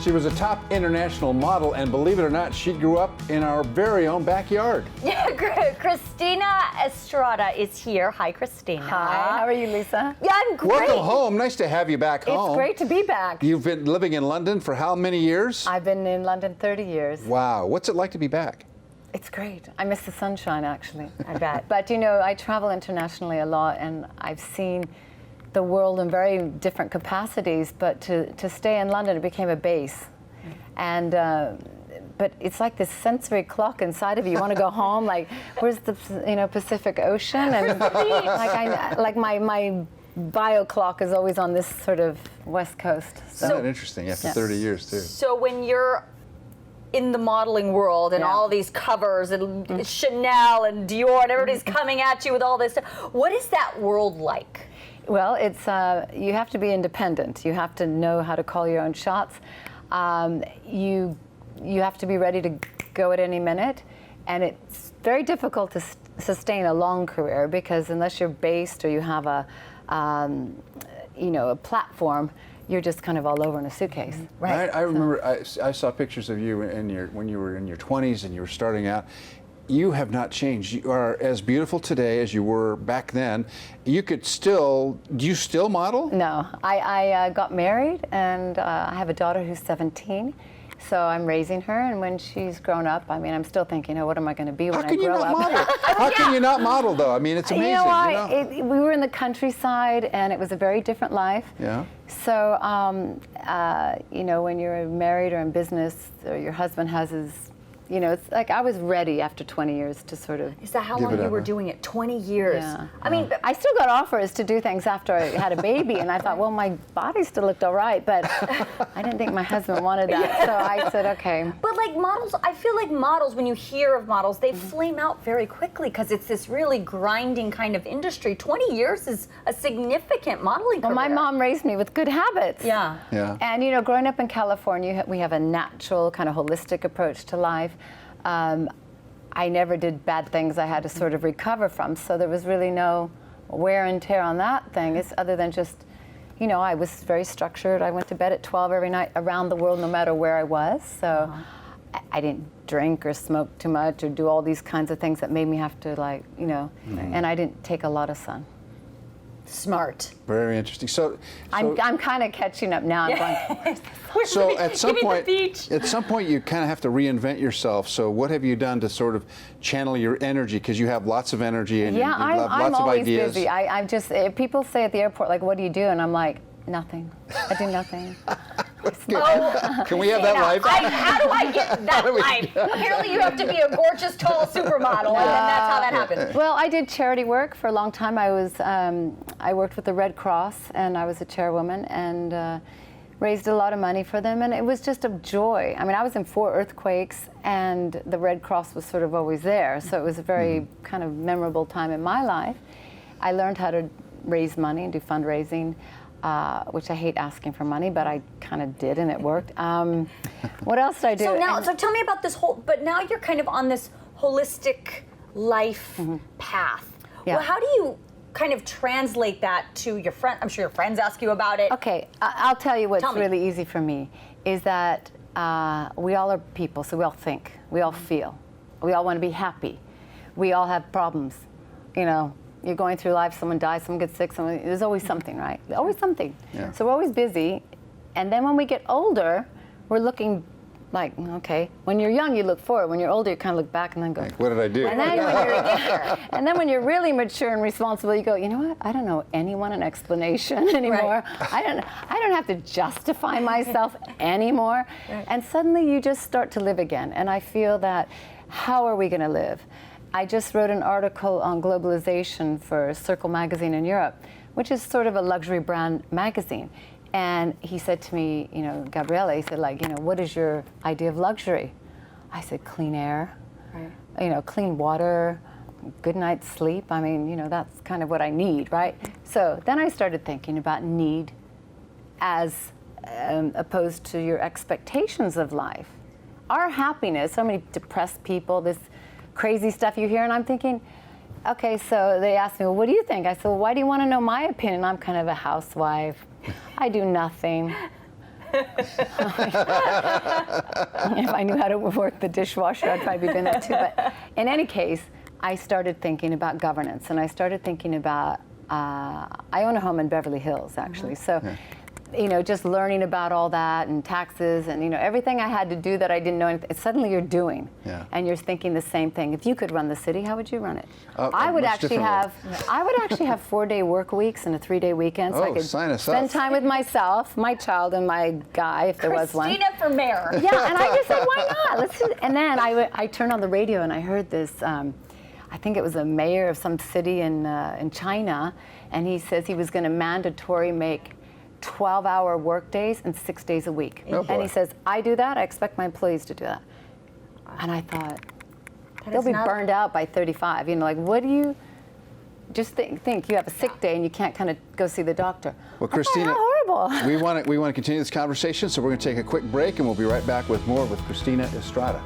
She was a top international model, and believe it or not, she grew up in our very own backyard. Yeah, Christina Estrada is here. Hi, Christina. Hi, how are you, Lisa? Yeah, I'm great. Welcome home. Nice to have you back home. It's great to be back. You've been living in London for how many years? I've been in London 30 years. Wow. What's it like to be back? It's great. I miss the sunshine, actually. I bet. But, you know, I travel internationally a lot, and I've seen the world in very different capacities, but to stay in London, it became a base. And but it's like this sensory clock inside of you. You want to go home, like, where's the Pacific Ocean? And like my bio clock is always on this sort of West Coast. Isn't that interesting, after 30 years, too? So when you're in the modeling world and all these covers and Chanel and Dior and everybody's coming at you with all this stuff, what is that world like? Well, it's you have to be independent. You have to know how to call your own shots. You have to be ready to go at any minute, and it's very difficult to sustain a long career because unless you're based or you have a a platform, you're just kind of all over in a suitcase. Right. I remember I saw pictures of you when you were in your 20s and you were starting out. You have not changed. You are as beautiful today as you were back then. You could still, do you still model? No, I got married and I have a daughter who's 17. So I'm raising her, and when she's grown up, I mean, I'm still thinking, what am I going to be when I grow up? How can you not model, though? I mean, it's amazing. We were in the countryside, and it was a very different life. Yeah. So, when you're married or in business, or your husband has his, it's like I was ready after 20 years to sort of. Is that how long you were doing it? 20 years. Yeah. I mean, I still got offers to do things after I had a baby, and I thought, well, my body still looked all right, but I didn't think my husband wanted that, so I said, okay. But like models, I feel like models, when you hear of models, they flame out very quickly because it's this really grinding kind of industry. 20 years is a significant modeling career. Well, my mom raised me with good habits. Yeah. Yeah. And growing up in California, we have a natural kind of holistic approach to life. I never did bad things I had to sort of recover from, so there was really no wear and tear on that thing. It's other than just, I was very structured. I went to bed at 12 every night around the world, no matter where I was. So I didn't drink or smoke too much or do all these kinds of things that made me have to and I didn't take a lot of sun. Smart. Very interesting. So I'm kind of catching up now. I'm going. So at some point, you kind of have to reinvent yourself. So what have you done to sort of channel your energy? Because you have lots of energy and you have lots of ideas. Busy. I'm just. People say at the airport, like, "What do you do?" And I'm like, "Nothing. I do nothing." Can we have that life? How do I get that life? Apparently you have to be a gorgeous, tall supermodel, and then that's how that happens. Well, I did charity work for a long time. I worked with the Red Cross, and I was a chairwoman, and raised a lot of money for them, and it was just a joy. I mean, I was in 4 earthquakes, and the Red Cross was sort of always there, so it was a very kind of memorable time in my life. I learned how to raise money and do fundraising. Which I hate asking for money, but I kind of did, and it worked. What else did I do? So tell me about this but now you're kind of on this holistic life path. Yeah. Well, how do you kind of translate that to your friend? I'm sure your friends ask you about it. Okay, I'll tell you what's really easy for me, is that we all are people, so we all think, we all feel, we all want to be happy, we all have problems, You're going through life, someone dies, someone gets sick, there's always something, right? Always something. Yeah. So we're always busy. And then when we get older, we're looking like, okay, when you're young, you look forward. When you're older, you kind of look back and then go, like, what did I do? And then when you're really mature and responsible, you go, you know what? I don't owe anyone an explanation anymore. Right. I don't have to justify myself anymore. Right. And suddenly you just start to live again. And I feel that, how are we going to live? I just wrote an article on globalization for Circle magazine in Europe, which is sort of a luxury brand magazine. And he said to me, Gabriele, he said, what is your idea of luxury? I said, clean air, clean water, good night's sleep. I mean, that's kind of what I need, right? So then I started thinking about need as opposed to your expectations of life. Our happiness, so many depressed people, this crazy stuff you hear, and I'm thinking, okay, so they asked me, well, what do you think? I said, well, why do you want to know my opinion? I'm kind of a housewife. I do nothing. If I knew how to work the dishwasher, I'd probably be doing that too. But in any case, I started thinking about governance, and I started thinking about, I own a home in Beverly Hills, actually. So, you know, just learning about all that and taxes and, you know, everything I had to do that I didn't know anything, suddenly you're doing. Yeah. And you're thinking the same thing. If you could run the city, how would you run it? I would actually have 4-day work weeks and a 3-day weekend, so I could sign us spend up. time with myself, my child, and my guy, if there was one. Christina for mayor. Yeah, and I just said, why not? Let's do it. And then I turned on the radio and I heard this, I think it was a mayor of some city in China, and he says he was going to mandatory make 12-hour work days and 6 days a week. Oh, boy. And he says, I do that, I expect my employees to do that. And I thought, they'll be burned out by 35. You know, like, what do you, just think you have a sick day and you can't kind of go see the doctor. Well, Christina, how horrible. we want to continue this conversation, so we're going to take a quick break, and we'll be right back with more with Christina Estrada.